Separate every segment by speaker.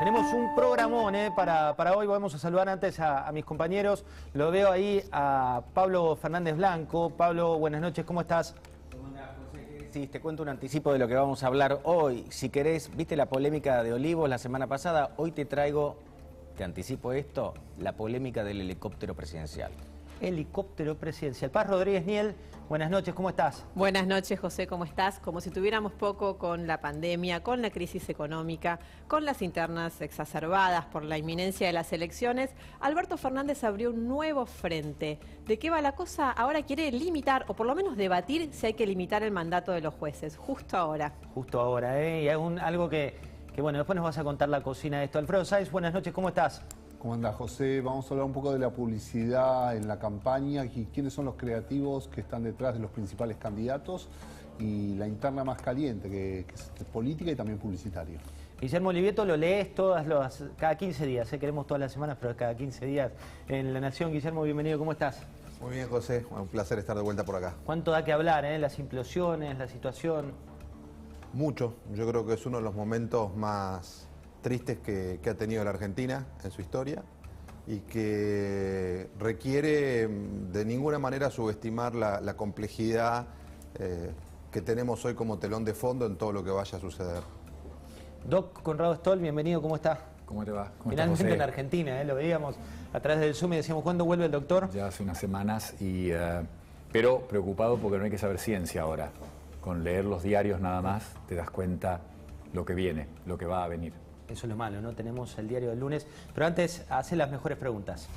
Speaker 1: Tenemos un programón para hoy. Vamos a saludar antes a mis compañeros. Lo veo ahí a Pablo Fernández Blanco. Pablo, buenas noches, ¿cómo estás?
Speaker 2: ¿Cómo andás, José? ¿Qué decís? Te cuento un anticipo de lo que vamos a hablar hoy. Si querés, viste la polémica de Olivos la semana pasada. Hoy te traigo, te anticipo esto, la polémica del helicóptero presidencial.
Speaker 1: Helicóptero presidencial. Paz Rodríguez Niel, buenas noches, ¿cómo estás?
Speaker 3: Buenas noches, José, ¿cómo estás? Como si tuviéramos poco con la pandemia, con la crisis económica, con las internas exacerbadas por la inminencia de las elecciones, Alberto Fernández abrió un nuevo frente. ¿De qué va la cosa? Ahora quiere limitar, o por lo menos debatir, si hay que limitar el mandato de los jueces, justo ahora.
Speaker 1: Justo ahora, ¿eh? Y algo que bueno, después nos vas a contar la cocina de esto. Alfredo Sáenz, buenas noches, ¿cómo estás?
Speaker 4: ¿Cómo anda, José? Vamos a hablar un poco de la publicidad en la campaña y quiénes son los creativos que están detrás de los principales candidatos y la interna más caliente, que es política y también publicitaria.
Speaker 1: Guillermo Olivieto, lo lees cada 15 días, queremos todas las semanas, pero cada 15 días en La Nación. Guillermo, bienvenido, ¿cómo estás?
Speaker 5: Muy bien, José, un placer estar de vuelta por acá.
Speaker 1: ¿Cuánto da que hablar, las implosiones, la situación?
Speaker 5: Mucho, yo creo que es uno de los momentos más tristes que ha tenido la Argentina en su historia y que requiere de ninguna manera subestimar la complejidad que tenemos hoy como telón de fondo en todo lo que vaya a suceder.
Speaker 1: Doc Conrado Stoll, bienvenido, ¿cómo está?
Speaker 6: ¿Cómo te va? ¿Cómo
Speaker 1: Finalmente
Speaker 6: estás,
Speaker 1: en Argentina, lo veíamos a través del Zoom y decíamos, ¿cuándo vuelve el doctor?
Speaker 6: Ya hace unas semanas, pero preocupado porque no hay que saber ciencia ahora. Con leer los diarios nada más te das cuenta lo que viene, lo que va a venir.
Speaker 1: Eso es lo malo, ¿no? Tenemos el diario del lunes. Pero antes, hace las mejores preguntas.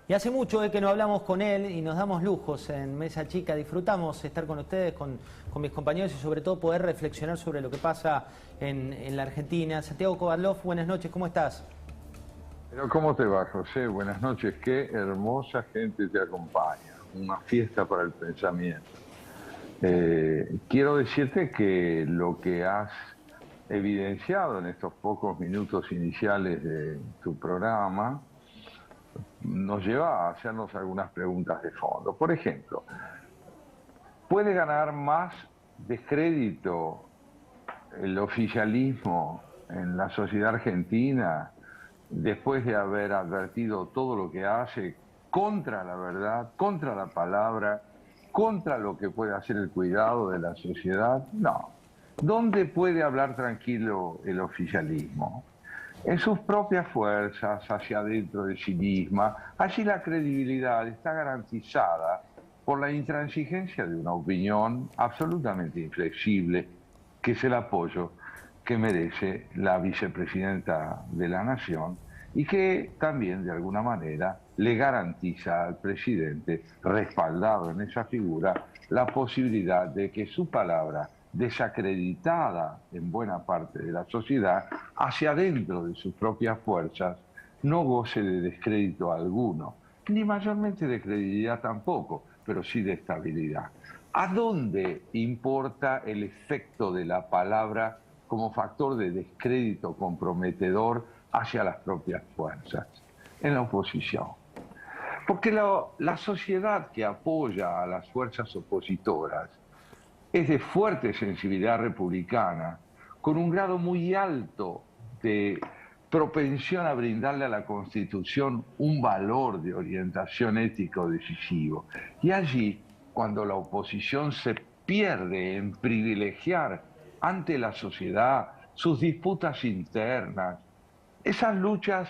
Speaker 1: Y hace mucho que no hablamos con él y nos damos lujos en Mesa Chica. Disfrutamos estar con ustedes, con mis compañeros y sobre todo poder reflexionar sobre lo que pasa en la Argentina. Santiago Kovadlov, buenas noches, ¿cómo estás?
Speaker 7: Pero ¿cómo te va, José? Buenas noches. Qué hermosa gente te acompaña. Una fiesta para el pensamiento. Quiero decirte que lo que has evidenciado en estos pocos minutos iniciales de tu programa nos lleva a hacernos algunas preguntas de fondo. Por ejemplo, ¿puede ganar más descrédito el oficialismo en la sociedad argentina después de haber advertido todo lo que hace contra la verdad, contra la palabra, contra lo que puede hacer el cuidado de la sociedad? No. ¿Dónde puede hablar tranquilo el oficialismo? En sus propias fuerzas, hacia adentro de sí misma. Allí la credibilidad está garantizada por la intransigencia de una opinión absolutamente inflexible, que es el apoyo que merece la vicepresidenta de la Nación y que también de alguna manera le garantiza al presidente, respaldado en esa figura, la posibilidad de que su palabra, desacreditada en buena parte de la sociedad, hacia adentro de sus propias fuerzas, no goce de descrédito alguno, ni mayormente de credibilidad tampoco, pero sí de estabilidad. ¿A dónde importa el efecto de la palabra como factor de descrédito comprometedor hacia las propias fuerzas? En la oposición. Porque la sociedad que apoya a las fuerzas opositoras es de fuerte sensibilidad republicana, con un grado muy alto de propensión a brindarle a la Constitución un valor de orientación ético decisivo. Y allí, cuando la oposición se pierde en privilegiar ante la sociedad sus disputas internas, esas luchas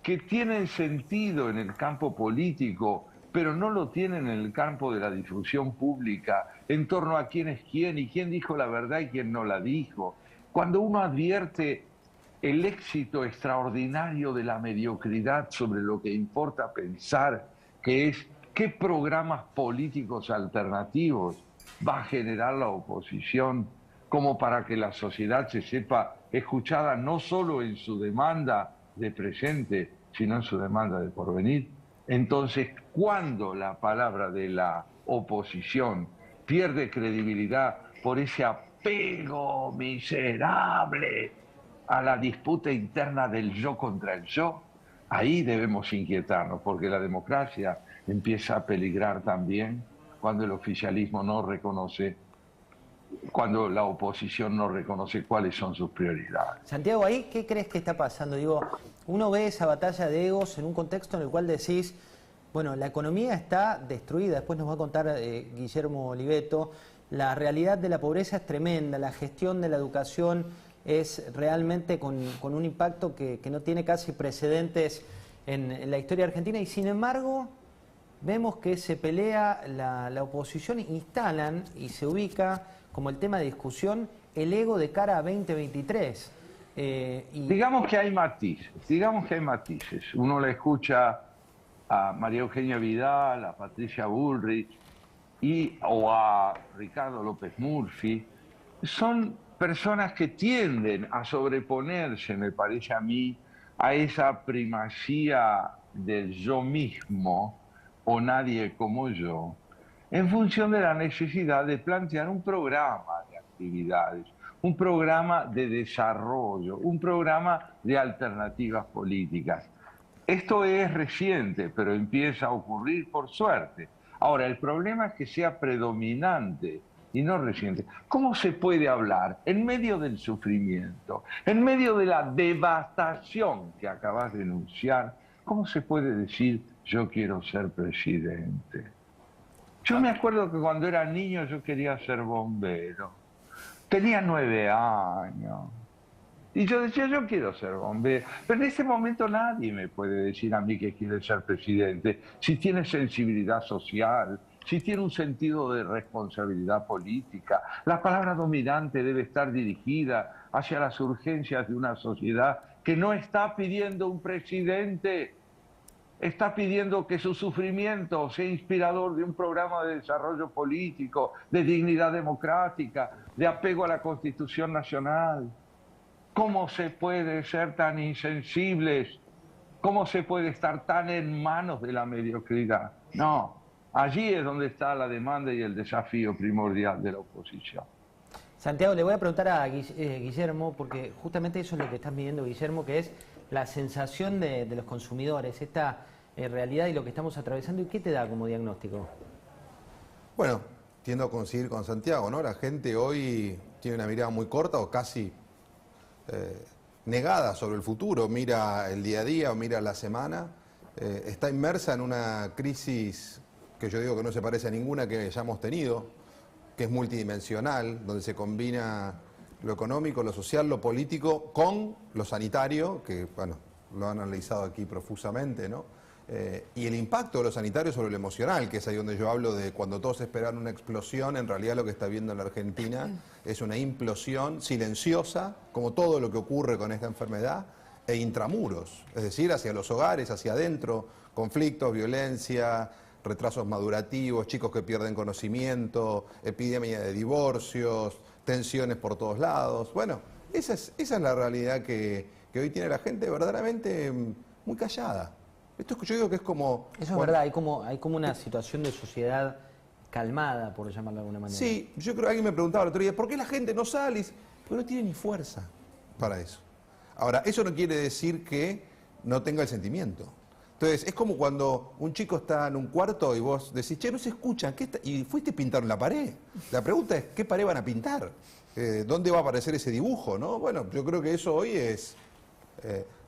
Speaker 7: que tienen sentido en el campo político, pero no lo tienen en el campo de la difusión pública, en torno a quién es quién y quién dijo la verdad y quién no la dijo. Cuando uno advierte el éxito extraordinario de la mediocridad sobre lo que importa pensar, que es qué programas políticos alternativos va a generar la oposición, como para que la sociedad se sepa escuchada no solo en su demanda de presente, sino en su demanda de porvenir. Entonces, cuando la palabra de la oposición pierde credibilidad por ese apego miserable a la disputa interna del yo contra el yo, ahí debemos inquietarnos, porque la democracia empieza a peligrar también cuando el oficialismo no reconoce, cuando la oposición no reconoce cuáles son sus prioridades.
Speaker 1: Santiago, ¿ahí qué crees que está pasando? Digo, uno ve esa batalla de egos en un contexto en el cual decís, bueno, la economía está destruida, después nos va a contar Guillermo Oliveto, la realidad de la pobreza es tremenda, la gestión de la educación es realmente con un impacto que no tiene casi precedentes en la historia argentina, y sin embargo vemos que se pelea la oposición, instalan y se ubica como el tema de discusión el ego de cara a 2023.
Speaker 7: Digamos que hay matices, Uno le escucha a María Eugenia Vidal, a Patricia Bullrich o a Ricardo López Murphy. Son personas que tienden a sobreponerse, me parece a mí, a esa primacía del yo mismo o nadie como yo, en función de la necesidad de plantear un programa de actividades, un programa de desarrollo, un programa de alternativas políticas. Esto es reciente, pero empieza a ocurrir por suerte. Ahora, el problema es que sea predominante y no reciente. ¿Cómo se puede hablar en medio del sufrimiento, en medio de la devastación que acabas de enunciar? ¿Cómo se puede decir yo quiero ser presidente? Yo me acuerdo que cuando era niño yo quería ser bombero. Tenía 9 años. Y yo decía, yo quiero ser bombero. Pero en ese momento nadie me puede decir a mí que quiere ser presidente, si tiene sensibilidad social, si tiene un sentido de responsabilidad política. La palabra dominante debe estar dirigida hacia las urgencias de una sociedad que no está pidiendo un presidente, está pidiendo que su sufrimiento sea inspirador de un programa de desarrollo político, de dignidad democrática, de apego a la Constitución Nacional. ¿Cómo se puede ser tan insensibles? ¿Cómo se puede estar tan en manos de la mediocridad? No, allí es donde está la demanda y el desafío primordial de la oposición.
Speaker 1: Santiago, le voy a preguntar a Guillermo, porque justamente eso es lo que estás midiendo, Guillermo, que es la sensación de los consumidores, esta realidad y lo que estamos atravesando. ¿Y qué te da como diagnóstico?
Speaker 5: Bueno, tiendo a coincidir con Santiago, ¿no? La gente hoy tiene una mirada muy corta o casi negada sobre el futuro, mira el día a día o mira la semana, está inmersa en una crisis que yo digo que no se parece a ninguna que hayamos tenido, que es multidimensional, donde se combina lo económico, lo social, lo político con lo sanitario, que bueno, lo han analizado aquí profusamente, ¿no? Y el impacto de lo sanitario sobre lo emocional, que es ahí donde yo hablo de cuando todos esperan una explosión, en realidad lo que está viendo en la Argentina es una implosión silenciosa, como todo lo que ocurre con esta enfermedad, e intramuros, es decir, hacia los hogares, hacia adentro, conflictos, violencia, retrasos madurativos, chicos que pierden conocimiento, epidemia de divorcios, tensiones por todos lados. Bueno, esa es la realidad que hoy tiene la gente verdaderamente muy callada. Esto yo digo que es como...
Speaker 1: Eso es verdad, hay como una situación de sociedad calmada, por llamarlo de alguna manera.
Speaker 5: Sí, yo creo que alguien me preguntaba el otro día, ¿por qué la gente no sale? Porque no tiene ni fuerza para eso. Ahora, eso no quiere decir que no tenga el sentimiento. Entonces, es como cuando un chico está en un cuarto y vos decís, che, no se escucha, y fuiste a pintar la pared. La pregunta es, ¿qué pared van a pintar? ¿Dónde va a aparecer ese dibujo? ¿No? Bueno, yo creo que eso hoy es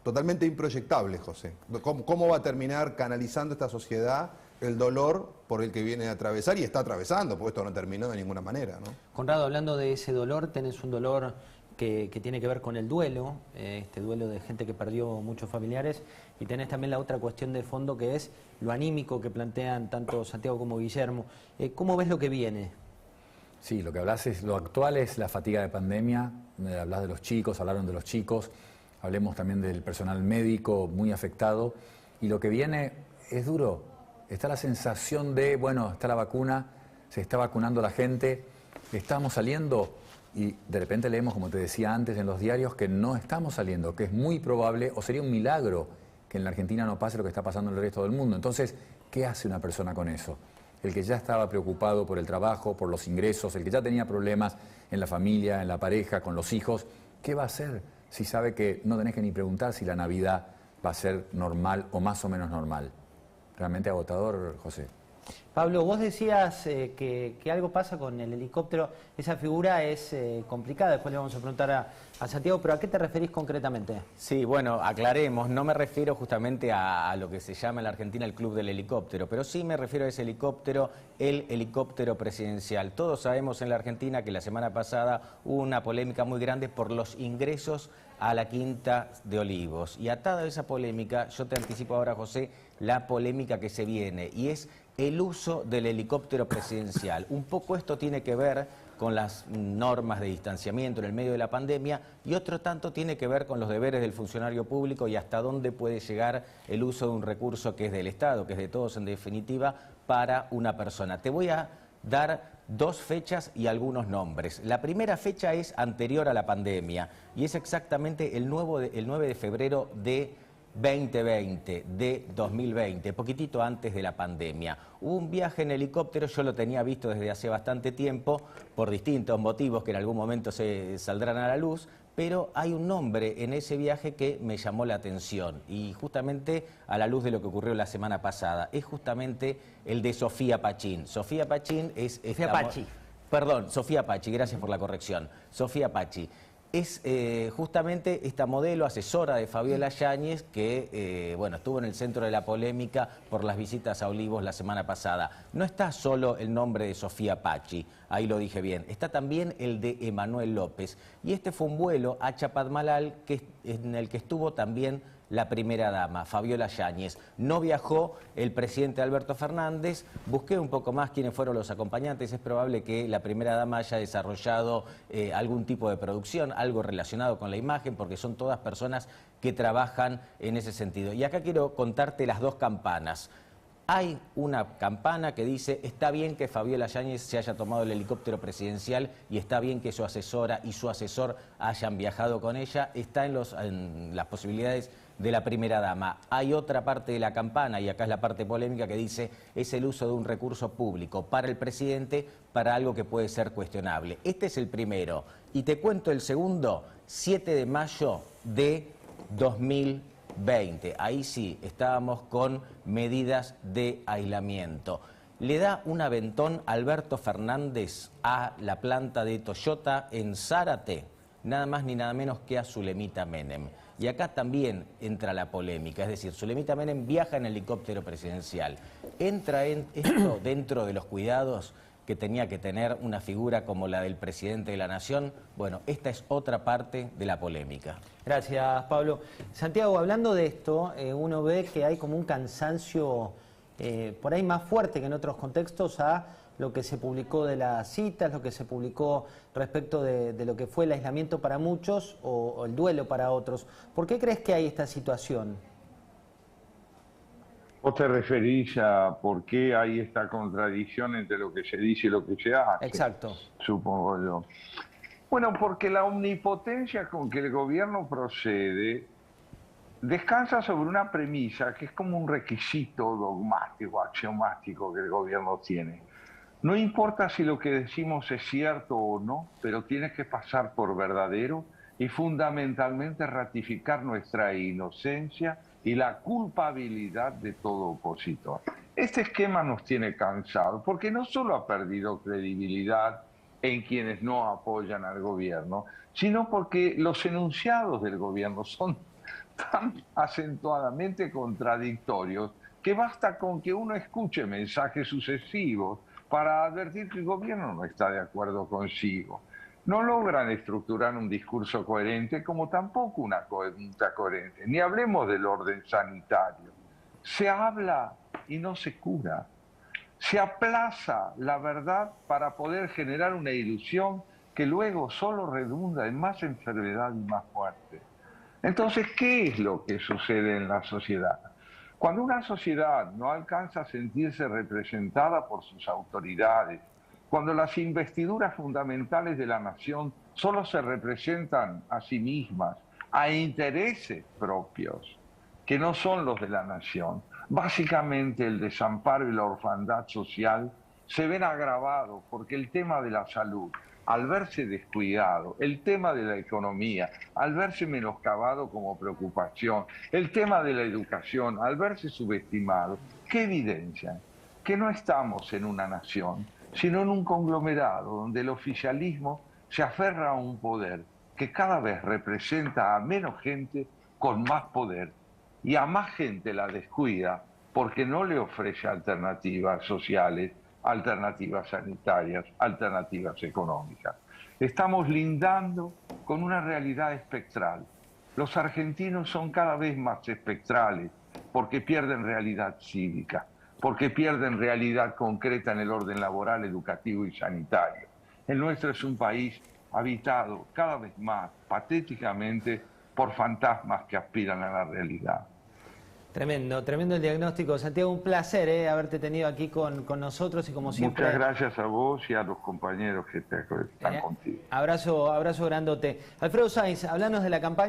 Speaker 5: totalmente improyectable, José. ¿Cómo va a terminar canalizando esta sociedad el dolor por el que viene a atravesar y está atravesando? Porque esto no terminó de ninguna manera, ¿no?
Speaker 1: Conrado, hablando de ese dolor, tenés un dolor que tiene que ver con el duelo, este duelo de gente que perdió muchos familiares, y tenés también la otra cuestión de fondo que es lo anímico que plantean tanto Santiago como Guillermo. ¿Cómo ves lo que viene?
Speaker 6: Sí, lo que hablas es, lo actual es la fatiga de pandemia, hablas de los chicos, hablaron de los chicos, hablemos también del personal médico muy afectado, y lo que viene es duro. Está la sensación de, bueno, está la vacuna, se está vacunando la gente, estamos saliendo, y de repente leemos, como te decía antes, en los diarios que no estamos saliendo, que es muy probable, o sería un milagro, que en la Argentina no pase lo que está pasando en el resto del mundo. Entonces, ¿qué hace una persona con eso? el que ya estaba preocupado por el trabajo, por los ingresos, el que ya tenía problemas en la familia, en la pareja, con los hijos, ¿qué va a hacer si sabe que no tenés que ni preguntar si la Navidad va a ser normal o más o menos normal? Realmente agotador, José.
Speaker 1: Pablo, vos decías que algo pasa con el helicóptero. Esa figura es complicada, después le vamos a preguntar a Santiago, pero ¿a qué te referís concretamente?
Speaker 2: Sí, bueno, aclaremos, no me refiero justamente a lo que se llama en la Argentina el Club del Helicóptero, pero sí me refiero a ese helicóptero, el helicóptero presidencial. Todos sabemos en la Argentina que la semana pasada hubo una polémica muy grande por los ingresos a la Quinta de Olivos. Y atada a esa polémica, yo te anticipo ahora, José, la polémica que se viene, y es el uso del helicóptero presidencial. Un poco esto tiene que ver con las normas de distanciamiento en el medio de la pandemia y otro tanto tiene que ver con los deberes del funcionario público y hasta dónde puede llegar el uso de un recurso que es del Estado, que es de todos en definitiva, para una persona. Te voy a dar dos fechas y algunos nombres. La primera fecha es anterior a la pandemia y es exactamente el 9 de febrero de 2020, de 2020, poquitito antes de la pandemia. Hubo un viaje en helicóptero, yo lo tenía visto desde hace bastante tiempo, por distintos motivos que en algún momento se saldrán a la luz, pero hay un nombre en ese viaje que me llamó la atención y justamente a la luz de lo que ocurrió la semana pasada, es justamente el de Sofía Pachín. Sofía Pachín es...
Speaker 1: Sofía Pachi.
Speaker 2: Perdón, Sofía Pachi, gracias por la corrección. Sofía Pachi. Es justamente esta modelo asesora de Fabiola Yáñez que bueno, estuvo en el centro de la polémica por las visitas a Olivos la semana pasada. No está solo el nombre de Sofía Pachi, ahí lo dije bien, está también el de Emanuel López. Y este fue un vuelo a Chapadmalal en el que estuvo también la primera dama, Fabiola Yáñez. No viajó el presidente Alberto Fernández, busqué un poco más quiénes fueron los acompañantes, es probable que la primera dama haya desarrollado algún tipo de producción, algo relacionado con la imagen, porque son todas personas que trabajan en ese sentido. Y acá quiero contarte las dos campanas. Hay una campana que dice, está bien que Fabiola Yáñez se haya tomado el helicóptero presidencial y está bien que su asesora y su asesor hayan viajado con ella, está en las posibilidades de la primera dama. Hay otra parte de la campana, y acá es la parte polémica, que dice, es el uso de un recurso público para el presidente para algo que puede ser cuestionable. Este es el primero. Y te cuento el segundo, 7 de mayo de 2020. Ahí sí, estábamos con medidas de aislamiento. Le da un aventón Alberto Fernández a la planta de Toyota en Zárate, nada más ni nada menos que a Zulemita Menem. Y acá también entra la polémica, es decir, Zulemita Menem viaja en helicóptero presidencial. ¿Entra esto dentro de los cuidados que tenía que tener una figura como la del presidente de la Nación? Bueno, esta es otra parte de la polémica.
Speaker 1: Gracias, Pablo. Santiago, hablando de esto, uno ve que hay como un cansancio por ahí más fuerte que en otros contextos a lo que se publicó de las citas, lo que se publicó respecto de lo que fue el aislamiento para muchos o el duelo para otros. ¿Por qué crees que hay esta situación?
Speaker 7: ¿Vos te referís a por qué hay esta contradicción entre lo que se dice y lo que se hace?
Speaker 1: Exacto.
Speaker 7: Supongo yo. Bueno, porque la omnipotencia con que el gobierno procede descansa sobre una premisa que es como un requisito dogmático, axiomático que el gobierno tiene. No importa si lo que decimos es cierto o no, pero tiene que pasar por verdadero y fundamentalmente ratificar nuestra inocencia y la culpabilidad de todo opositor. Este esquema nos tiene cansados porque no solo ha perdido credibilidad en quienes no apoyan al gobierno, sino porque los enunciados del gobierno son tan acentuadamente contradictorios que basta con que uno escuche mensajes sucesivos para advertir que el gobierno no está de acuerdo consigo. No logran estructurar un discurso coherente como tampoco una conducta coherente. Ni hablemos del orden sanitario. Se habla y no se cura. Se aplaza la verdad para poder generar una ilusión que luego solo redunda en más enfermedad y más muerte. Entonces, ¿qué es lo que sucede en la sociedad? Cuando una sociedad no alcanza a sentirse representada por sus autoridades, cuando las investiduras fundamentales de la nación solo se representan a sí mismas, a intereses propios, que no son los de la nación, Básicamente el desamparo y la orfandad social se ven agravados porque el tema de la salud, al verse descuidado, el tema de la economía, al verse menoscabado como preocupación, el tema de la educación, al verse subestimado, ¿qué evidencian? Que no estamos en una nación, sino en un conglomerado donde el oficialismo se aferra a un poder que cada vez representa a menos gente con más poder y a más gente la descuida porque no le ofrece alternativas sociales, alternativas sanitarias, alternativas económicas. Estamos lindando con una realidad espectral. Los argentinos son cada vez más espectrales porque pierden realidad cívica, porque pierden realidad concreta en el orden laboral, educativo y sanitario. El nuestro es un país habitado cada vez más patéticamente por fantasmas que aspiran a la realidad.
Speaker 1: Tremendo, tremendo el diagnóstico. Santiago, un placer haberte tenido aquí con nosotros y como siempre...
Speaker 7: Muchas gracias a vos y a los compañeros que están contigo.
Speaker 1: Abrazo grandote. Alfredo Sainz, hablanos de la campaña.